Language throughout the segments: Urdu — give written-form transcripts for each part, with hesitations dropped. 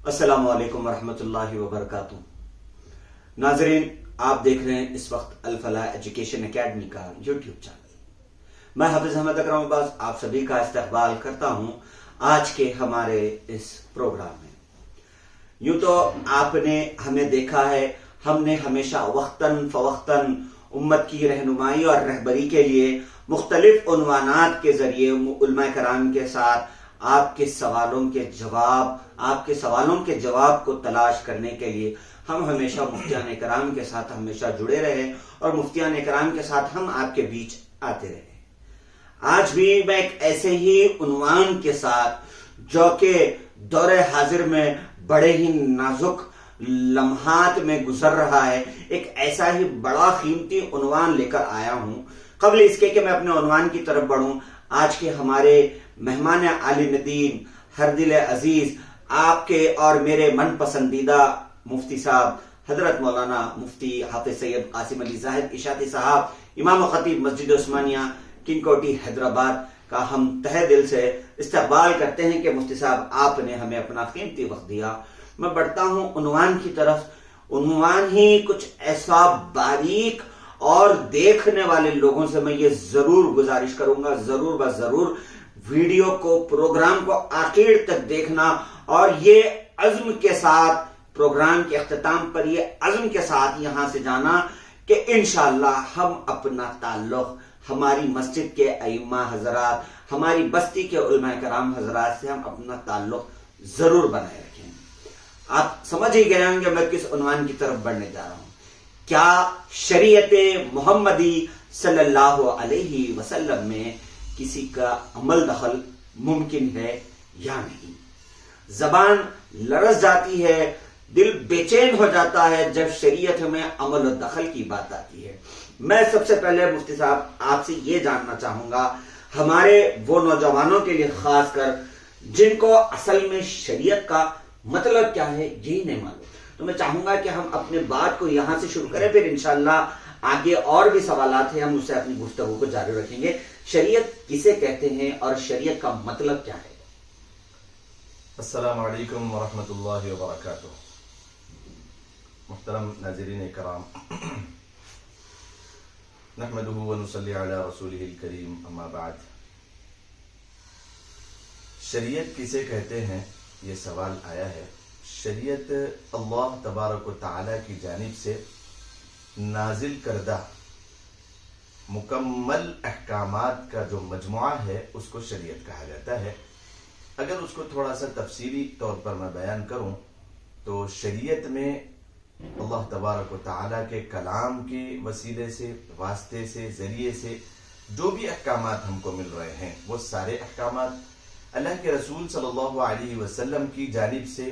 السلام علیکم ورحمۃ اللہ وبرکاتہ۔ ناظرین، آپ دیکھ رہے ہیں اس وقت الفلاح ایجوکیشن اکیڈمی کا یوٹیوب چینل۔ میں حافظ احمد اکرم عباس آپ سبھی کا استقبال کرتا ہوں آج کے ہمارے اس پروگرام میں۔ یوں تو آپ نے ہمیں دیکھا ہے، ہم نے ہمیشہ وقتاً فوقتاً امت کی رہنمائی اور رہبری کے لیے مختلف عنوانات کے ذریعے علماء کرام کے ساتھ آپ کے سوالوں کے جواب کو تلاش کرنے کے لیے ہم ہمیشہ مفتیان کرام کے ساتھ ہمیشہ جڑے رہے اور مفتیان کرام کے ساتھ ہم آپ کے بیچ آتے رہے۔ آج بھی میں ایک ایسے ہی عنوان کے ساتھ، جو کہ دور حاضر میں بڑے ہی نازک لمحات میں گزر رہا ہے، ایک ایسا ہی بڑا قیمتی عنوان لے کر آیا ہوں۔ قبل اس کے کہ میں اپنے عنوان کی طرف بڑھوں، آج کے ہمارے مہمان عالی ندیم، ہر دل عزیز، آپ کے اور میرے من پسندیدہ مفتی صاحب حضرت مولانا مفتی حافظ سید قاسم علی زاہد اشاعتی صاحب، امام و خطیب مسجد عثمانیہ کنگ کوٹی حیدرآباد کا ہم تہہ دل سے استقبال کرتے ہیں کہ مفتی صاحب آپ نے ہمیں اپنا قیمتی وقت دیا۔ میں بڑھتا ہوں عنوان کی طرف۔ عنوان ہی کچھ ایسا باریک، اور دیکھنے والے لوگوں سے میں یہ ضرور گزارش کروں گا، ضرور ضرور ویڈیو کو، پروگرام کو آخر تک دیکھنا، اور یہ عزم کے ساتھ پروگرام کے اختتام پر یہ عزم کے ساتھ یہاں سے جانا کہ انشاءاللہ ہم اپنا تعلق ہماری مسجد کے ائمہ حضرات، ہماری بستی کے علماء کرام حضرات سے ہم اپنا تعلق ضرور بنائے رکھیں۔ آپ سمجھ ہی گئے ہوں گے میں کس عنوان کی طرف بڑھنے جا رہا ہوں۔ کیا شریعت محمدی صلی اللہ علیہ وسلم میں کسی کا عمل دخل ممکن ہے یا نہیں؟ زبان لرز جاتی ہے، دل بے چین ہو جاتا ہے جب شریعت میں عمل و دخل کی بات آتی ہے۔ میں سب سے پہلے مفتی صاحب آپ سے یہ جاننا چاہوں گا، ہمارے وہ نوجوانوں کے لیے خاص کر جن کو اصل میں شریعت کا مطلب کیا ہے یہی نہیں معلوم، تو میں چاہوں گا کہ ہم اپنے بات کو یہاں سے شروع کریں، پھر انشاءاللہ آگے اور بھی سوالات ہیں، ہم اس سے اپنی گفتگو کو جاری رکھیں گے۔ شریعت کسے کہتے ہیں اور شریعت کا مطلب کیا ہے؟ السلام علیکم ورحمۃ اللہ وبرکاتہ۔ محترم ناظرین کرام، نحمدہ ونصلی علی رسولہ الکریم، اما بعد۔ شریعت کسے کہتے ہیں یہ سوال آیا ہے۔ شریعت اللہ تبارک و تعالی کی جانب سے نازل کردہ مکمل احکامات کا جو مجموعہ ہے اس کو شریعت کہا جاتا ہے۔ اگر اس کو تھوڑا سا تفصیلی طور پر میں بیان کروں تو شریعت میں اللہ تبارک و تعالی کے کلام کے وسیلے سے، واسطے سے، ذریعے سے جو بھی احکامات ہم کو مل رہے ہیں، وہ سارے احکامات اللہ کے رسول صلی اللہ علیہ وسلم کی جانب سے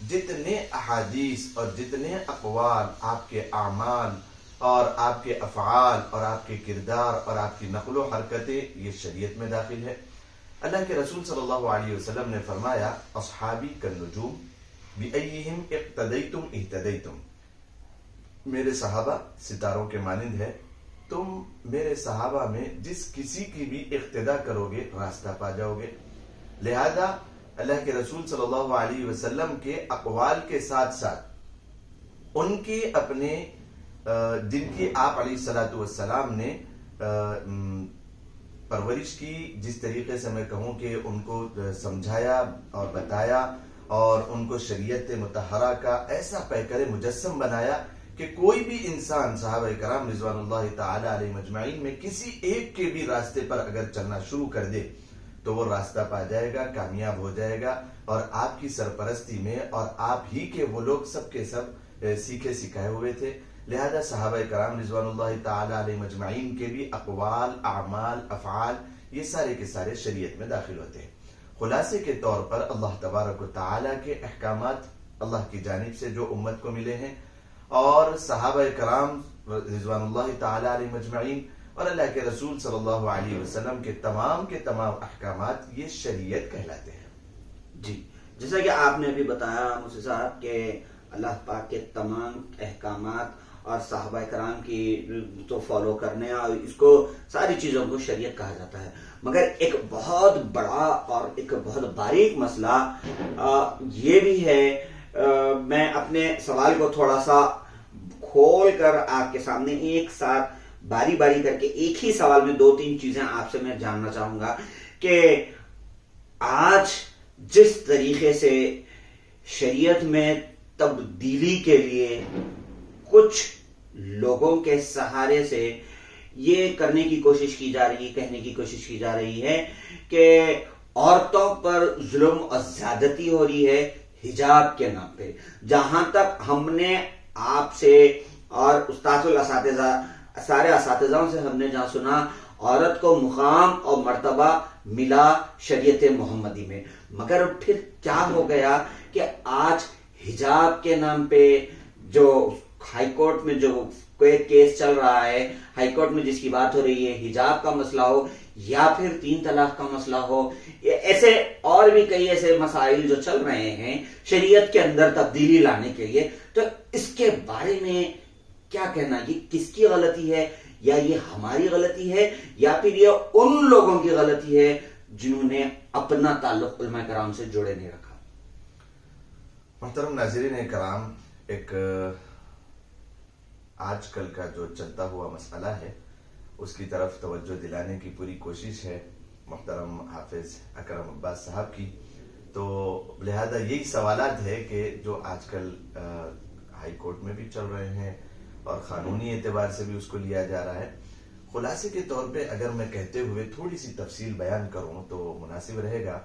جتنے احادیث اور جتنے اقوال، آپ کے اعمال اور آپ کے افعال اور آپ کے کردار اور آپ کی نقل و حرکتیں، یہ شریعت میں داخل ہے۔ اللہ کے رسول صلی اللہ علیہ وسلم نے فرمایا، اصحابی کالنجوم بأیہم اقتدیتم اہتدیتم، میرے صحابہ ستاروں کے مانند ہے، تم میرے صحابہ میں جس کسی کی بھی اقتدا کرو گے راستہ پا جاؤ گے۔ لہذا اللہ کے رسول صلی اللہ علیہ وسلم کے اقوال کے ساتھ ساتھ ان کے اپنے جن کی آپ علیہ الصلوۃ والسلام نے پرورش کی، جس طریقے سے میں کہوں کہ ان کو سمجھایا اور بتایا اور ان کو شریعت مطہرہ کا ایسا پیکر مجسم بنایا کہ کوئی بھی انسان صحابہ کرام رضوان اللہ تعالی علیہ مجمعین میں کسی ایک کے بھی راستے پر اگر چلنا شروع کر دے تو وہ راستہ پا جائے گا، کامیاب ہو جائے گا، اور آپ کی سرپرستی میں اور آپ ہی کے وہ لوگ سب کے سب سیکھے سکھائے ہوئے تھے۔ لہذا صحابہ کرام رضوان اللہ تعالی علیہ مجمعین کے بھی اقوال، اعمال، افعال، یہ سارے کے سارے شریعت میں داخل ہوتے ہیں۔ خلاصے کے طور پر اللہ تبارک و تعالی کے احکامات اللہ کی جانب سے جو امت کو ملے ہیں، اور صحابہ کرام رضوان اللہ تعالی علیہ مجمعین اور اللہ کے رسول صلی اللہ علیہ وسلم کے تمام احکامات، یہ شریعت کہلاتے ہیں۔ جی، جیسا کہ آپ نے ابھی بتایا مفتی صاحب کہ اللہ پاک کے تمام احکامات اور صحابہ کرام کی تو فالو کرنے اور اس کو ساری چیزوں کو شریعت کہا جاتا ہے، مگر ایک بہت بڑا اور ایک بہت باریک مسئلہ یہ بھی ہے میں اپنے سوال کو تھوڑا سا کھول کر آپ کے سامنے ایک ساتھ باری باری کر کے ایک ہی سوال میں 2-3 چیزیں آپ سے میں جاننا چاہوں گا کہ آج جس طریقے سے شریعت میں تبدیلی کے لیے کچھ لوگوں کے سہارے سے یہ کرنے کی کوشش کی جا رہی ہے، کہنے کی کوشش کی جا رہی ہے کہ عورتوں پر ظلم اور زیادتی ہو رہی ہے حجاب کے نام پہ. جہاں تک ہم نے آپ سے اور استاد الاساتذہ سارے اساتذہوں سے ہم نے جہاں سنا، عورت کو مقام اور مرتبہ ملا شریعت محمدی میں، مگر پھر کیا ہو گیا کہ آج حجاب کے نام پہ جو ہائی کورٹ میں جو کوئی کیس چل رہا ہے، ہائی کورٹ میں جس کی بات ہو رہی ہے، حجاب کا مسئلہ ہو یا پھر 3 طلاق کا مسئلہ ہو، ایسے اور بھی کئی ایسے مسائل جو چل رہے ہیں شریعت کے اندر تبدیلی لانے کے لیے، تو اس کے بارے میں کیا کہنا؟ یہ کس کی غلطی ہے؟ یا یہ ہماری غلطی ہے یا پھر یہ ان لوگوں کی غلطی ہے جنہوں نے اپنا تعلق علماء کرام سے جوڑے نہیں رکھا؟ محترم ناظرین کرام، ایک آج کل کا جو چلتا ہوا مسئلہ ہے اس کی طرف توجہ دلانے کی پوری کوشش ہے محترم حافظ اکرم عباس صاحب کی. تو لہذا یہی سوالات ہے کہ جو آج کل ہائی کورٹ میں بھی چل رہے ہیں اور قانونی اعتبار سے بھی اس کو لیا جا رہا ہے. خلاصے کے طور پہ اگر میں کہتے ہوئے تھوڑی سی تفصیل بیان کروں تو مناسب رہے گا.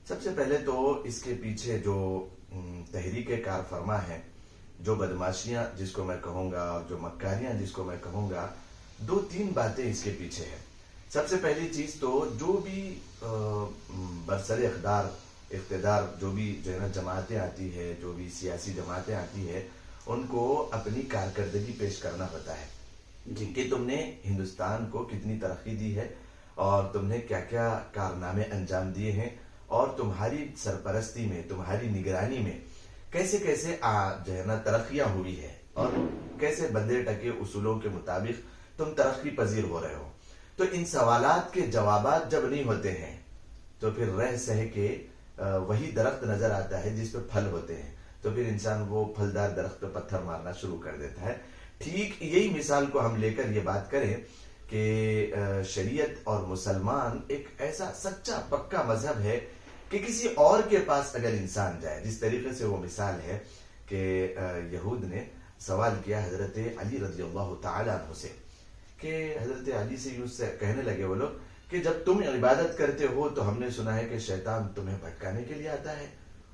سب سے پہلے تو اس کے پیچھے جو تحریک کار فرما ہے، جو بدماشیاں جس کو میں کہوں گا اور جو مکاریاں جس کو میں کہوں گا، 2-3 باتیں اس کے پیچھے ہیں. سب سے پہلی چیز تو جو بھی برسر اقتدار جو بھی جماعتیں آتی ہے، جو بھی سیاسی جماعتیں آتی ہے، ان کو اپنی کارکردگی پیش کرنا ہوتا ہے جی کہ تم نے ہندوستان کو کتنی ترقی دی ہے اور تم نے کیا کیا کارنامے انجام دیے ہیں، اور تمہاری سرپرستی میں، تمہاری نگرانی میں کیسے کیسے ترقیاں ہوئی ہے اور کیسے بندے ٹکے اصولوں کے مطابق تم ترقی پذیر ہو رہے ہو. تو ان سوالات کے جوابات جب نہیں ہوتے ہیں تو پھر رہ سہ کے وہی درخت نظر آتا ہے جس پہ پھل ہوتے ہیں، تو پھر انسان وہ پھلدار درخت پہ پتھر مارنا شروع کر دیتا ہے. ٹھیک یہی مثال کو ہم لے کر یہ بات کریں کہ شریعت اور مسلمان ایک ایسا سچا پکا مذہب ہے کہ کسی اور کے پاس اگر انسان جائے، جس طریقے سے وہ مثال ہے کہ یہود نے سوال کیا حضرت علی رضی اللہ تعالیٰ عنہ سے کہ حضرت علی سے یوں سے کہنے لگے وہ لوگ کہ جب تم عبادت کرتے ہو تو ہم نے سنا ہے کہ شیطان تمہیں بھٹکانے کے لیے آتا ہے،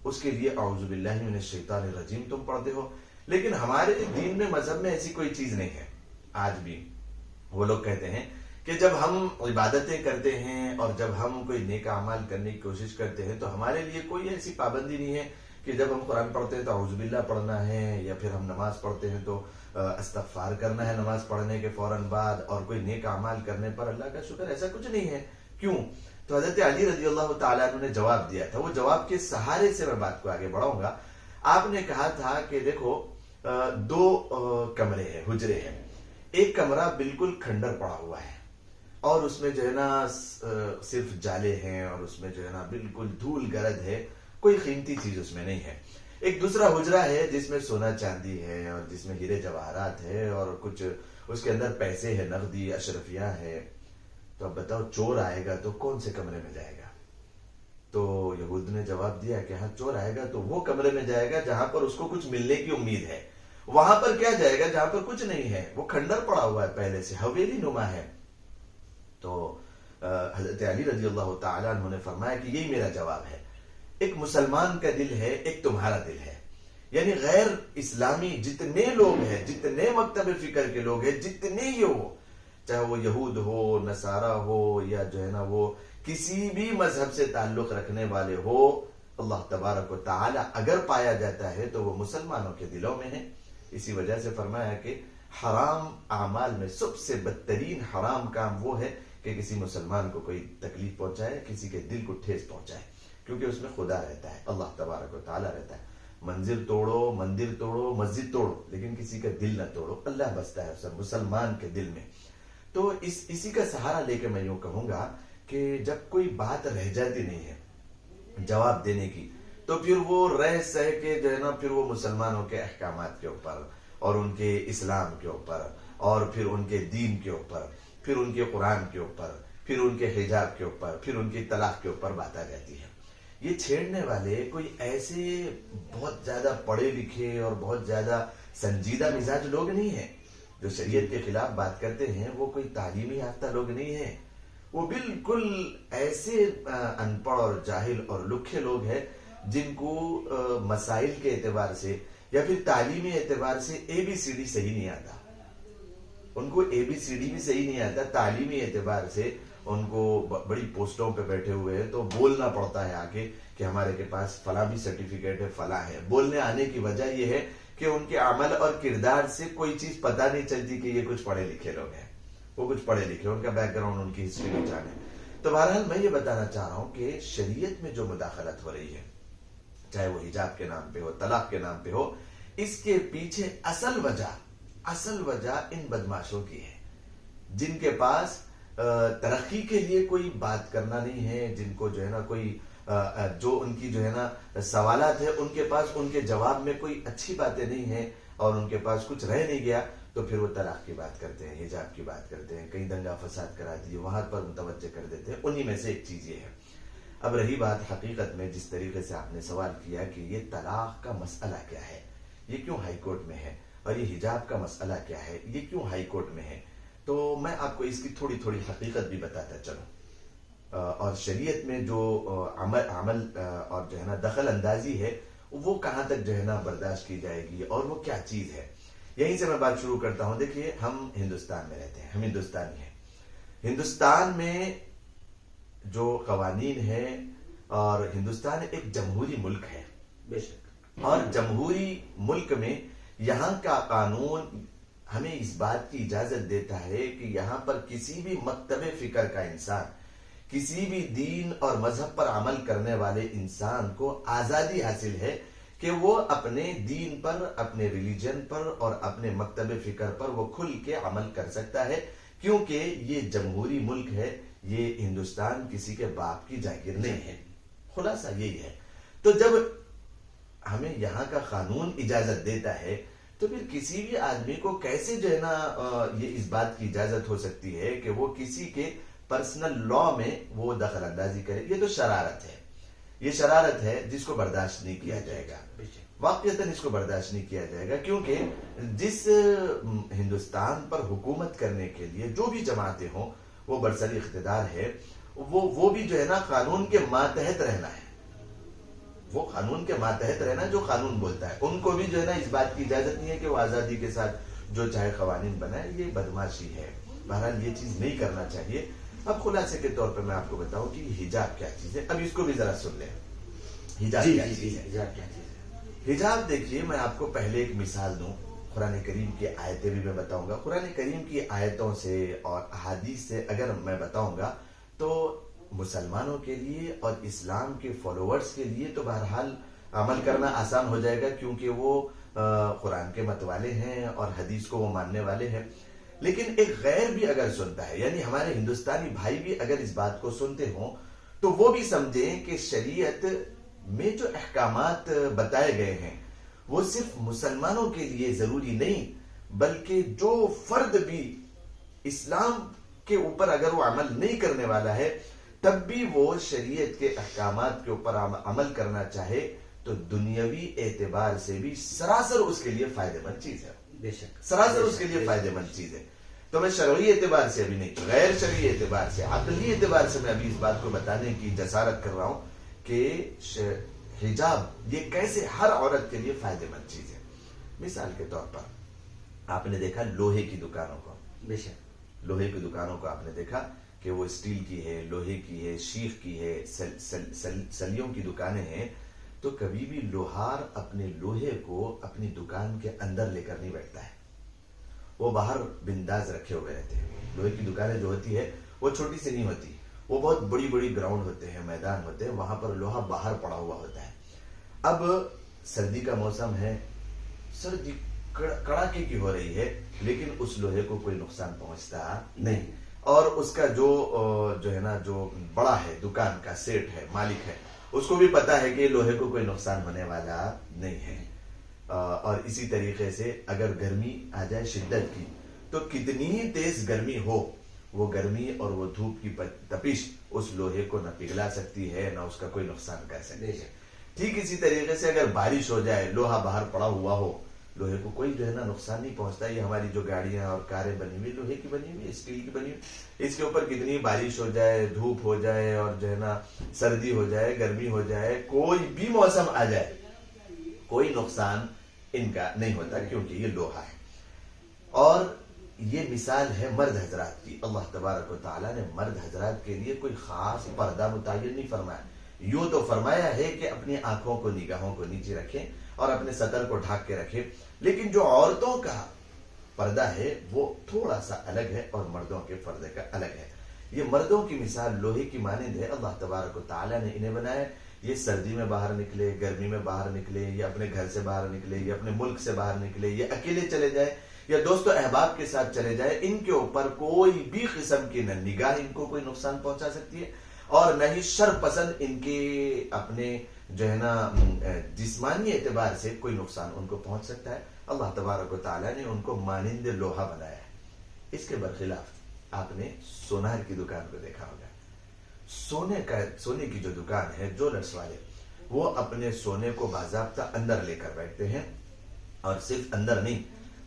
اس کے لیے اعوذ باللہ من الشیطان الرجیم تم پڑھتے ہو، لیکن ہمارے دین میں مذہب میں ایسی کوئی چیز نہیں ہے. آج بھی وہ لوگ کہتے ہیں کہ جب ہم عبادتیں کرتے ہیں اور جب ہم کوئی نیک اعمال کرنے کی کوشش کرتے ہیں تو ہمارے لیے کوئی ایسی پابندی نہیں ہے کہ جب ہم قرآن پڑھتے ہیں تو اعوذ باللہ پڑھنا ہے، یا پھر ہم نماز پڑھتے ہیں تو استغفار کرنا ہے نماز پڑھنے کے فوراً بعد، اور کوئی نیک اعمال کرنے پر اللہ کا شکر، ایسا کچھ نہیں ہے. کیوں؟ تو حضرت علی رضی اللہ تعالیٰ عنہ نے جواب دیا تھا. وہ جواب کے سہارے سے میں بات کو آگے بڑھاؤں گا. آپ نے کہا تھا کہ دیکھو 2 کمرے ہیں، حجرے ہیں. ایک کمرہ بالکل کھنڈر پڑا ہوا ہے اور اس میں جو ہے نا صرف جالے ہیں اور اس میں جو ہے نا بالکل دھول گرد ہے، کوئی قیمتی چیز اس میں نہیں ہے. ایک دوسرا حجرہ ہے جس میں سونا چاندی ہے اور جس میں ہیرے جواہرات ہے اور کچھ اس کے اندر پیسے ہے، نقدی اشرفیاں ہے. تو اب بتاؤ چور آئے گا تو کون سے کمرے میں جائے گا؟ تو یہود نے جواب دیا کہ ہاں چور آئے گا تو وہ کمرے میں جائے گا جہاں پر اس کو کچھ ملنے کی امید ہے. وہاں پر کیا جائے گا جہاں پر کچھ نہیں ہے، وہ کھنڈر پڑا ہوا ہے، پہلے سے حویلی نما ہے. تو حضرت علی رضی اللہ تعالیٰ عنہ نے فرمایا کہ یہی میرا جواب ہے. ایک مسلمان کا دل ہے، ایک تمہارا دل ہے. یعنی غیر اسلامی جتنے لوگ ہیں، جتنے مکتب فکر کے لوگ ہیں، جتنے ہی ہو، چاہے وہ یہود ہو، نصارہ ہو، یا جو ہے نا وہ کسی بھی مذہب سے تعلق رکھنے والے ہو، اللہ تبارک و تعالی اگر پایا جاتا ہے تو وہ مسلمانوں کے دلوں میں ہے. اسی وجہ سے فرمایا کہ حرام اعمال میں سب سے بدترین حرام کام وہ ہے کہ کسی مسلمان کو کوئی تکلیف پہنچائے، کسی کے دل کو ٹھیس پہنچائے، کیونکہ اس میں خدا رہتا ہے، اللہ تبارک و تعالی رہتا ہے. منزل توڑو، مندر توڑو، مسجد توڑو، لیکن کسی کا دل نہ توڑو. اللہ بستا ہے سب مسلمان کے دل میں. تو اسی کا سہارا لے کے میں یوں کہوں گا کہ جب کوئی بات رہ جاتی نہیں ہے جواب دینے کی، تو پھر وہ رہ سہ کے جو ہے نا پھر وہ مسلمانوں کے احکامات کے اوپر اور ان کے اسلام کے اوپر اور پھر ان کے دین کے اوپر پھر ان کے قرآن کے اوپر پھر ان کے حجاب کے اوپر پھر ان کی طلاق کے اوپر بات آ جاتی ہے. یہ چھیڑنے والے کوئی ایسے بہت زیادہ پڑھے لکھے اور بہت زیادہ سنجیدہ مزاج لوگ نہیں ہیں. جو شریعت کے خلاف بات کرتے ہیں وہ کوئی تعلیمی یافتہ لوگ نہیں ہیں. وہ بالکل ایسے ان پڑھ اور جاہل اور لکھے لوگ ہیں جن کو مسائل کے اعتبار سے یا پھر تعلیمی اعتبار سے ABCD صحیح نہیں آتا. ان کو ABCD بھی صحیح نہیں آتا. تعلیمی اعتبار سے ان کو بڑی پوسٹوں پہ بیٹھے ہوئے ہیں تو بولنا پڑتا ہے آگے کہ ہمارے کے پاس فلاں بھی سرٹیفکیٹ ہے فلاں ہے. بولنے آنے کی وجہ یہ ہے کہ ان کے عمل اور کردار سے کوئی چیز پتہ نہیں چلتی کہ یہ کچھ پڑھے لکھے لوگ ہیں. وہ کچھ پڑھے لکھے, ان کا بیک گراؤنڈ, ان کی ہسٹری بھی جانے. تو بہرحال میں یہ بتانا چاہ رہا ہوں کہ شریعت میں جو مداخلت ہو رہی ہے, چاہے وہ حجاب کے نام پہ ہو, طلاق کے نام پہ ہو, اس کے پیچھے اصل وجہ ان بدماشوں کی ہے جن کے پاس ترقی کے لیے کوئی بات کرنا نہیں ہے, جن کو جو ہے نا کوئی جو ان کی جو ہے نا سوالات ہے ان کے پاس ان کے جواب میں کوئی اچھی باتیں نہیں ہیں اور ان کے پاس کچھ رہ نہیں گیا, تو پھر وہ طلاق کی بات کرتے ہیں, حجاب کی بات کرتے ہیں, کہیں دنگا فساد کرا دیے وہاں پر متوجہ کر دیتے ہیں. انہی میں سے ایک چیز یہ ہے. اب رہی بات حقیقت میں جس طریقے سے آپ نے سوال کیا کہ یہ طلاق کا مسئلہ کیا ہے, یہ کیوں ہائی کورٹ میں ہے, اور یہ حجاب کا مسئلہ کیا ہے, یہ کیوں ہائی کورٹ میں ہے, تو میں آپ کو اس کی تھوڑی حقیقت بھی بتاتا چلوں. اور شریعت میں جو عمل اور جو ہے نا دخل اندازی ہے وہ کہاں تک جو ہے نا برداشت کی جائے گی اور وہ کیا چیز ہے. یہیں سے میں بات شروع کرتا ہوں. دیکھیے, ہم ہندوستان میں رہتے ہیں, ہم ہندوستانی ہیں. ہندوستان میں جو قوانین ہیں, اور ہندوستان ایک جمہوری ملک ہے بے شک, اور جمہوری ملک میں یہاں کا قانون ہمیں اس بات کی اجازت دیتا ہے کہ یہاں پر کسی بھی مکتب فکر کا انسان, کسی بھی دین اور مذہب پر عمل کرنے والے انسان کو آزادی حاصل ہے کہ وہ اپنے دین پر, اپنے ریلیجن پر اور اپنے مکتب فکر پر وہ کھل کے عمل کر سکتا ہے, کیونکہ یہ جمہوری ملک ہے. یہ ہندوستان کسی کے باپ کی جاگیر نہیں ہے. خلاصہ یہی ہے. تو جب ہمیں یہاں کا قانون اجازت دیتا ہے تو پھر کسی بھی آدمی کو کیسے جو ہے نا یہ اس بات کی اجازت ہو سکتی ہے کہ وہ کسی کے پرسنل لا میں وہ دخل اندازی کرے. یہ تو شرارت ہے, یہ شرارت ہے جس کو برداشت نہیں کیا جائے گا. واقعتاً اس کو برداشت نہیں کیا جائے گا, کیونکہ جس ہندوستان پر حکومت کرنے کے لیے جو بھی جماعتیں ہوں وہ برسری اقتدار ہے, وہ بھی جو ہے نا قانون کے ماتحت رہنا ہے. وہ قانون کے ماتحت رہنا جو قانون بولتا ہے. ان کو بھی جو ہے نا اس بات کی اجازت نہیں ہے کہ وہ آزادی کے ساتھ جو چاہے قوانین بنائے. یہ بدماشی ہے. بہرحال یہ چیز نہیں کرنا چاہیے. اب خلاصے کے طور پر میں آپ کو بتاؤں کہ حجاب کیا چیز ہے. اب اس کو بھی ذرا سن لیں. حجاب کیا چیز ہے. حجاب دیکھیے, میں آپ کو پہلے ایک مثال دوں. قرآن کریم کی آیتیں بھی میں بتاؤں گا. قرآن کریم کی آیتوں سے اور احادیث سے اگر میں بتاؤں گا تو مسلمانوں کے لیے اور اسلام کے فالوورز کے لیے تو بہرحال عمل کرنا آسان ہو جائے گا, کیونکہ وہ قرآن کے مت والے ہیں اور حدیث کو وہ ماننے والے ہیں. لیکن ایک غیر بھی اگر سنتا ہے, یعنی ہمارے ہندوستانی بھائی بھی اگر اس بات کو سنتے ہوں تو وہ بھی سمجھیں کہ شریعت میں جو احکامات بتائے گئے ہیں وہ صرف مسلمانوں کے لیے ضروری نہیں, بلکہ جو فرد بھی اسلام کے اوپر اگر وہ عمل نہیں کرنے والا ہے تب بھی وہ شریعت کے احکامات کے اوپر عمل کرنا چاہے تو دنیاوی اعتبار سے بھی سراسر اس کے لیے فائدہ مند چیز ہے. بے شک, سراسر اس کے لیے فائدہ مند چیز ہے. تو میں شرعی اعتبار سے ابھی نہیں, غیر شرعی اعتبار سے, عقلی اعتبار سے میں ابھی اس بات کو بتانے کی جسارت کر رہا ہوں کہ حجاب یہ کیسے ہر عورت کے لیے فائدہ مند چیز ہے. مثال کے طور پر آپ نے دیکھا لوہے کی دکانوں کو, بے شک, لوہے کی دکانوں کو آپ نے دیکھا کہ وہ اسٹیل کی ہے, لوہے کی ہے, شیخ کی ہے, سلیوں کی دکانیں ہیں. تو کبھی بھی لوہار اپنے لوہے کو اپنی دکان کے اندر لے کر نہیں بیٹھتا ہے, وہ باہر بنداز رکھے ہوئے رہتے ہیں. لوہے کی دکانیں جو ہوتی ہے وہ چھوٹی سی نہیں ہوتی, وہ بہت بڑی بڑی گراؤنڈ ہوتے ہیں, میدان ہوتے ہیں, وہاں پر لوہا باہر پڑا ہوا ہوتا ہے. اب سردی کا موسم ہے, سردی کڑاکے کی ہو رہی ہے, لیکن اس لوہے کو کوئی نقصان پہنچتا نہیں. اور اس کا جو ہے نا جو بڑا ہے, دکان کا سیٹ ہے, مالک ہے, اس کو بھی پتا ہے کہ لوہے کو کوئی نقصان ہونے والا نہیں ہے. اور اسی طریقے سے اگر گرمی آ جائے شدت کی تو کتنی ہی تیز گرمی ہو وہ گرمی اور وہ دھوپ کی تپش اس لوہے کو نہ پگھلا سکتی ہے نہ اس کا کوئی نقصان کر سکتی ہے. ٹھیک اسی طریقے سے اگر بارش ہو جائے لوہا باہر پڑا ہوا ہو لوہے کو کوئی جو ہے نا نقصان نہیں پہنچتا. یہ ہماری جو گاڑیاں اور کاریں بنی ہوئی لوہے کی بنی ہوئی اسٹیل کی بنی ہوئی اس کے اوپر کتنی بارش ہو جائے دھوپ ہو جائے اور جو ہے نا سردی ہو جائے گرمی ہو جائے کوئی بھی موسم آ جائے کوئی نقصان ان کا نہیں ہوتا کیونکہ یہ لوہا ہے. اور یہ مثال ہے مرد حضرات کی. اللہ تبارک و تعالیٰ نے مرد حضرات کے لیے کوئی خاص پردہ متعین نہیں فرمایا. یوں تو فرمایا ہے کہ اپنی آنکھوں کو نگاہوں کو نیچے رکھیں اور اپنے سطر کو ڈھانک کے رکھیں, لیکن جو عورتوں کا پردہ ہے وہ تھوڑا سا الگ ہے اور مردوں کے پردے کا الگ ہے. یہ مردوں کی مثال لوہے کی مانند ہے. اللہ تبارک و تعالیٰ نے انہیں بنایا. یہ سردی میں باہر نکلے گرمی میں باہر نکلے یا اپنے گھر سے باہر نکلے یا اپنے ملک سے باہر نکلے یا اکیلے چلے جائے یا دوست و احباب کے ساتھ چلے جائے ان کے اوپر کوئی بھی قسم کی نہ نگاہ ان کو کوئی نقصان پہنچا سکتی ہے اور نہ ہی شر پسند ان کے اپنے جو ہے نا جسمانی اعتبار سے کوئی نقصان ان کو پہنچ سکتا ہے. اللہ تبارک و تعالیٰ نے ان کو مانند لوہا بنایا ہے. اس کے برخلاف آپ نے سونار کی دکان کو دیکھا ہوگا. سونے کی جو دکان ہے جولرز والے وہ اپنے سونے کو باضابطہ اندر لے کر بیٹھتے ہیں اور صرف اندر نہیں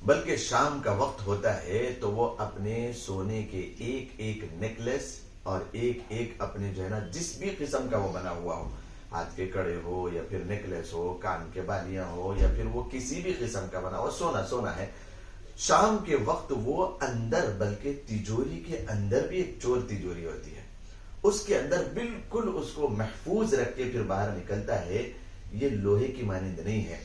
بلکہ شام کا وقت ہوتا ہے تو وہ اپنے سونے کے ایک ایک نیکلس اور ایک ایک اپنے جو ہے نا جس بھی قسم کا وہ بنا ہوا ہو ہاتھ کے کڑے ہو یا پھر نیکلس ہو کان کے بالیاں ہو یا پھر وہ کسی بھی قسم کا بنا ہو سونا ہے. شام کے وقت وہ اندر بلکہ تجوری کے اندر بھی ایک چور تجوری ہوتی ہے اس کے اندر بالکل اس کو محفوظ رکھ کے پھر باہر نکلتا ہے. یہ لوہے کی مانند نہیں ہے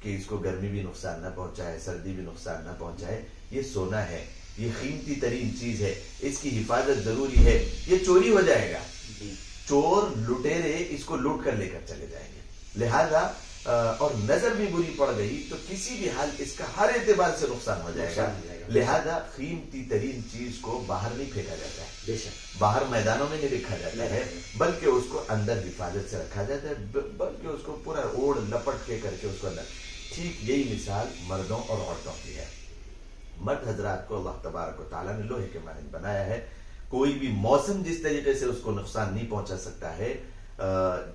کہ اس کو گرمی بھی نقصان نہ پہنچائے سردی بھی نقصان نہ پہنچائے. یہ سونا ہے یہ قیمتی ترین چیز ہے اس کی حفاظت ضروری ہے. یہ چوری ہو جائے گا چور لٹیرے اس کو لوٹ کر لے کر چلے جائیں گے لہذا اور نظر بھی بری پڑ گئی تو کسی بھی حال اس کا ہر اعتبار سے نقصان ہو جائے گا. لہذا قیمتی ترین چیز کو باہر نہیں پھینکا جاتا ہے باہر میدانوں میں نہیں رکھا جاتا ہے بلکہ اس کو اندر حفاظت سے رکھا جاتا ہے بلکہ اس کو پورا اوڑھ لپٹ کے کر کے اس کو اندر. ٹھیک یہی مثال مردوں اور عورتوں کی ہے. مرد حضرات کو اللہ تبارک و تعالیٰ نے لوہے کے مانند بنایا ہے. کوئی بھی موسم جس طریقے سے اس کو نقصان نہیں پہنچا سکتا ہے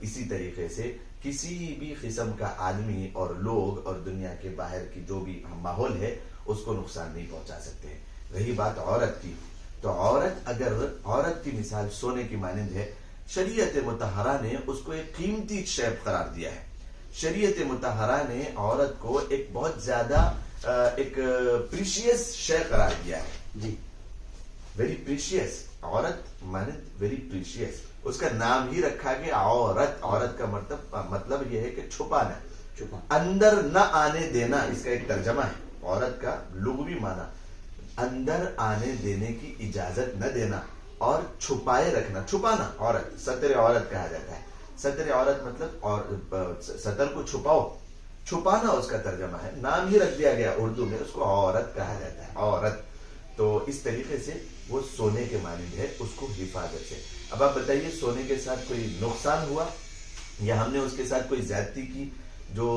اسی طریقے سے کسی بھی قسم کا آدمی اور لوگ اور دنیا کے باہر کی جو بھی ماحول ہے اس کو نقصان نہیں پہنچا سکتے. رہی بات عورت کی تو عورت کی مثال سونے کی مانند ہے. شریعت مطہرہ نے اس کو ایک قیمتی شے قرار دیا ہے. شریعت مطہرہ نے عورت کو ایک بہت زیادہ ایک پریشیس شے قرار دیا ہے. جی ویری پریشیس. عورت مانند ویری پریشیس. اس کا نام ہی رکھا گیا عورت. عورت کا مطلب یہ ہے کہ چھپانا اندر نہ آنے دینا. اس کا ایک ترجمہ ہے عورت کا لغوی معنی اندر آنے دینے کی اجازت نہ دینا اور چھپائے رکھنا. چھپانا عورت ستر عورت کہا جاتا ہے. ستر عورت مطلب اور ستر کو چھپاؤ چھپانا اس کا ترجمہ ہے. نام ہی رکھ دیا گیا اردو میں اس کو عورت کہا جاتا ہے عورت. تو اس طریقے سے وہ سونے کے مانند ہے اس کو حفاظت سے. اب آپ بتائیے سونے کے ساتھ کوئی نقصان ہوا یا ہم نے اس کے ساتھ کوئی زیادتی کی. جو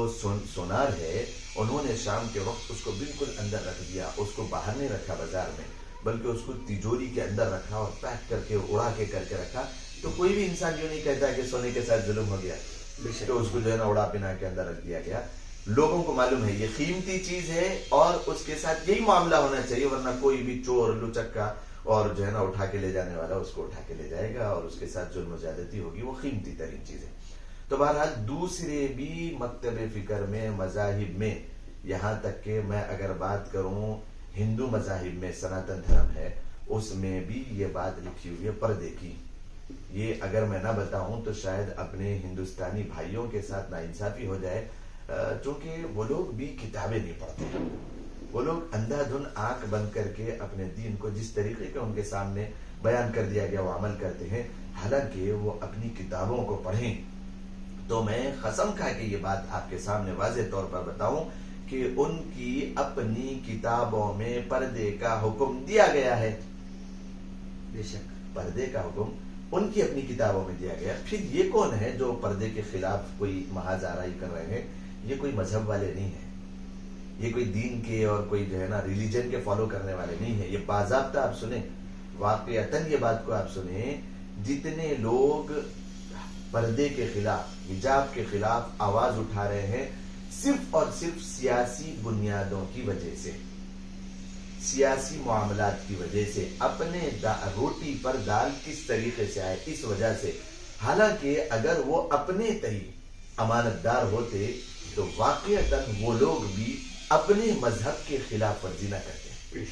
سونار ہے انہوں نے شام کے وقت اس کو بالکل اندر رکھ دیا. اس کو باہر نہیں رکھا بازار میں بلکہ اس کو تجوری کے اندر رکھا اور پیک کر کے اڑا کے کر کے رکھا. تو کوئی بھی انسان یوں نہیں کہتا کہ سونے کے ساتھ ظلم ہو گیا تو اس کو جو ہے نا اڑا پنا کے اندر رکھ دیا گیا. لوگوں کو معلوم ہے یہ قیمتی چیز ہے اور اس کے ساتھ یہی معاملہ ہونا چاہیے ورنہ کوئی بھی چور لچکا اور جو ہے نا اٹھا کے لے جانے والا اس کو اٹھا کے لے جائے گا اور اس کے ساتھ ظلم و زیادتی ہوگی. وہ قیمتی ترین چیز ہے. تو بہرحال دوسرے بھی مکتب فکر میں مذاہب میں یہاں تک کہ میں اگر بات کروں ہندو مذاہب میں سناتن دھرم ہے اس میں بھی یہ بات لکھی ہوئی ہے پردے کی. یہ اگر میں نہ بتاؤں تو شاید اپنے ہندوستانی بھائیوں کے ساتھ ناانصافی ہو جائے چونکہ وہ لوگ بھی کتابیں نہیں پڑھتے. وہ لوگ اندھا دھن آنکھ بند کر کے اپنے دین کو جس طریقے کے ان کے سامنے بیان کر دیا گیا وہ عمل کرتے ہیں حالانکہ وہ اپنی کتابوں کو پڑھیں. تو میں قسم کھا کے یہ بات آپ کے سامنے واضح طور پر بتاؤں کہ ان کی اپنی کتابوں میں پردے کا حکم دیا گیا ہے. بے شک پردے کا حکم ان کی اپنی کتابوں میں دیا گیا. پھر یہ کون ہے جو پردے کے خلاف کوئی محاذ آرائی کر رہے ہیں؟ یہ کوئی مذہب والے نہیں ہیں، یہ کوئی دین کے اور کوئی جو ہے نا ریلیجن کے فالو کرنے والے نہیں ہیں. یہ باضابطہ آپ سنیں، واقعتاً یہ بات کو آپ سنیں، جتنے لوگ پردے کے خلاف، حجاب کے خلاف آواز اٹھا رہے ہیں، صرف اور صرف سیاسی بنیادوں کی وجہ سے، سیاسی معاملات کی وجہ سے، اپنے روٹی پر دال کس طریقے سے آئے اس وجہ سے. حالانکہ اگر وہ اپنے تہی امانت دار ہوتے تو واقعتاً وہ لوگ بھی اپنے مذہب کے خلاف ورزی نہ کرتے.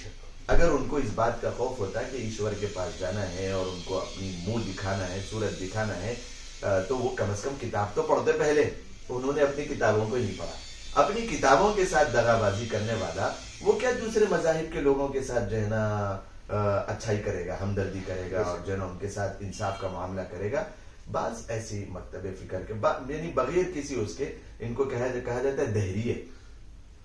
اگر ان کو اس بات کا خوف ہوتا کہ ایشور کے پاس جانا ہے اور ان کو اپنی منہ دکھانا ہے، صورت دکھانا ہے، تو وہ کم از کم کتاب تو پڑھتے. پہلے انہوں نے اپنی کتابوں کو ہی نہیں پڑھا. اپنی کتابوں کے ساتھ دغا بازی کرنے والا وہ کیا دوسرے مذاہب کے لوگوں کے ساتھ جو ہے نا اچھائی کرے گا، ہمدردی کرے گا اور جو ہے نا ان کے ساتھ انصاف کا معاملہ کرے گا. بعض ایسی مکتب فکر کے یعنی بغیر کسی اس کے، ان کو کہا جاتا ہے دہریے.